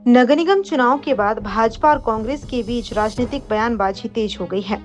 नगर निगम चुनाव के बाद भाजपा और कांग्रेस के बीच राजनीतिक बयानबाजी तेज हो गई है।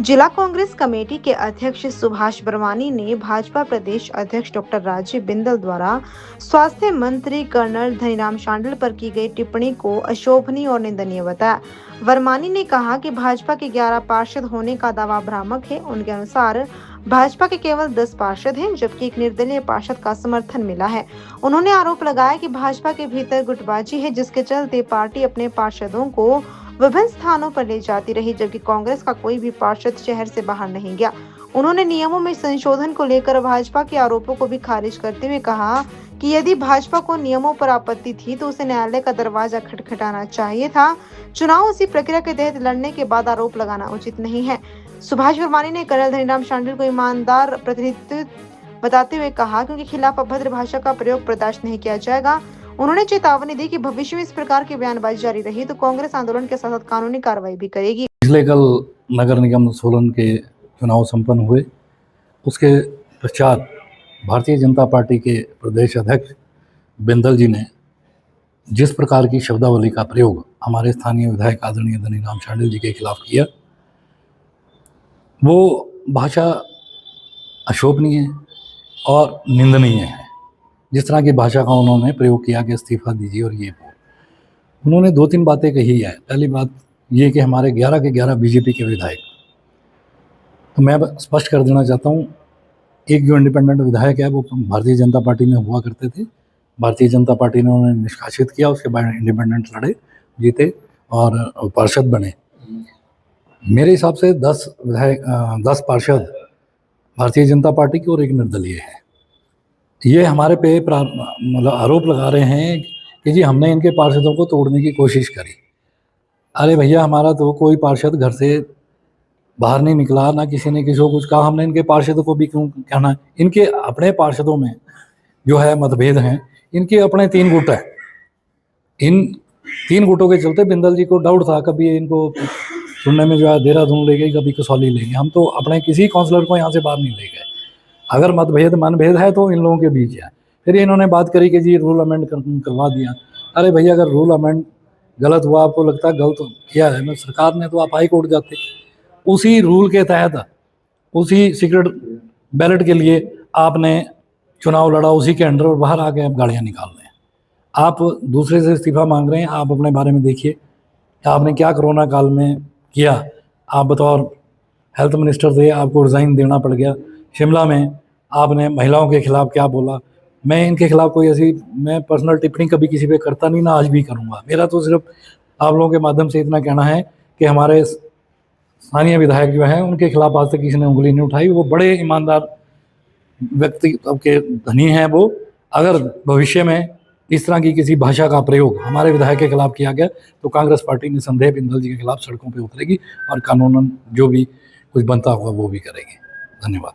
जिला कांग्रेस कमेटी के अध्यक्ष सुभाष बरवानी ने भाजपा प्रदेश अध्यक्ष डॉक्टर राजीव बिंदल द्वारा स्वास्थ्य मंत्री कर्नल धनीराम शांडिल पर की गई टिप्पणी को अशोभनीय और निंदनीय बताया। वर्मानी ने कहा कि भाजपा के 11 पार्षद होने का दावा भ्रामक है। उनके अनुसार भाजपा के केवल 10 पार्षद हैं, जबकि एक निर्दलीय पार्षद का समर्थन मिला है। उन्होंने आरोप लगाया कि भाजपा के भीतर गुटबाजी है, जिसके चलते पार्टी अपने पार्षदों को विभिन्न स्थानों पर ले जाती रही, जबकि कांग्रेस का कोई भी पार्षद शहर से बाहर नहीं गया। उन्होंने नियमों में संशोधन को लेकर भाजपा के आरोपों को भी खारिज करते हुए कहा कि यदि भाजपा को नियमों पर आपत्ति थी तो उसे न्यायालय का दरवाजा खटखटाना चाहिए था। चुनाव उसी प्रक्रिया के तहत लड़ने के बाद आरोप लगाना उचित नहीं है। सुभाष वर्मानी ने कर्नल धनीराम शांडिल को ईमानदार प्रतिनिधित्व बताते हुए कहा कि उनके खिलाफ अभद्र भाषा का प्रयोग बर्दाश्त नहीं किया जाएगा। उन्होंने चेतावनी दी कि भविष्य में इस प्रकार की बयानबाजी जारी रही तो कांग्रेस आंदोलन के साथ कानूनी कार्रवाई भी करेगी। पिछले कल नगर निगम सोलन के चुनाव संपन्न हुए। उसके पश्चात भारतीय जनता पार्टी के प्रदेश अध्यक्ष बिंदल जी ने जिस प्रकार की शब्दावली का प्रयोग हमारे स्थानीय विधायक आदरणीय धनीराम शांडिल जी के खिलाफ किया, वो भाषा अशोभनीय और निंदनीय है। जिस तरह की भाषा का उन्होंने प्रयोग किया कि इस्तीफा दीजिए और ये वो, उन्होंने 2-3 बातें कही है। पहली बात ये कि हमारे 11 के 11 बीजेपी के विधायक, तो मैं स्पष्ट कर देना चाहता हूँ, एक जो इंडिपेंडेंट विधायक है वो भारतीय जनता पार्टी में हुआ करते थे। भारतीय जनता पार्टी ने उन्हें निष्कासित किया, उसके बाद इंडिपेंडेंट लड़े, जीते और पार्षद बने। मेरे हिसाब से 10 पार्षद भारतीय जनता पार्टी की और एक निर्दलीय है। ये हमारे पे मतलब आरोप लगा रहे हैं कि जी हमने इनके पार्षदों को तोड़ने की कोशिश करी। अरे भैया, हमारा तो कोई पार्षद घर से बाहर नहीं निकला, ना किसी ने किसी को कुछ कहा। हमने इनके पार्षदों को भी क्यों कहना है? इनके अपने पार्षदों में जो है मतभेद हैं। इनके अपने 3 गुट हैं। इन 3 गुटों के चलते बिंदल जी को डाउट था, कभी इनको सुनने में जो है देहरादून ले गई, कभी कसौली ले गई। हम तो अपने किसी काउंसलर को यहाँ से बाहर नहीं ले गए। अगर मनभेद है तो इन लोगों के बीच है। फिर इन्होंने बात करी कि जी रूल अमेंड करवा दिया। अरे भैया, अगर रूल अमेंड गलत हुआ, आपको लगता है गलत किया है, सरकार ने, तो आप हाई कोर्ट जाते। उसी रूल के तहत, उसी सीक्रेट बैलेट के लिए आपने चुनाव लड़ा, उसी के अंडर, और बाहर आके आप गाड़ियाँ निकाल रहे हैं। आप दूसरे से इस्तीफा मांग रहे हैं। आप अपने बारे में देखिए, आपने क्या कोरोना काल में किया। आप बतौर हेल्थ मिनिस्टर थे, आपको रिज़ाइन देना पड़ गया। शिमला में आपने महिलाओं के खिलाफ क्या बोला। मैं इनके खिलाफ कोई ऐसी मैं पर्सनल टिप्पणी कभी किसी पे करता नहीं, ना आज भी करूँगा। मेरा तो सिर्फ आप लोगों के माध्यम से इतना कहना है कि हमारे स्थानीय विधायक जो हैं उनके खिलाफ आज तक किसी ने उंगली नहीं उठाई। वो बड़े ईमानदार व्यक्ति के धनी हैं। वो अगर भविष्य में इस तरह की किसी भाषा का प्रयोग हमारे विधायक के खिलाफ किया गया तो कांग्रेस पार्टी निसंदेह बिंदल जी के खिलाफ सड़कों पर उतरेगी और कानूनन जो भी कुछ बनता होगा वो भी करेगी। धन्यवाद।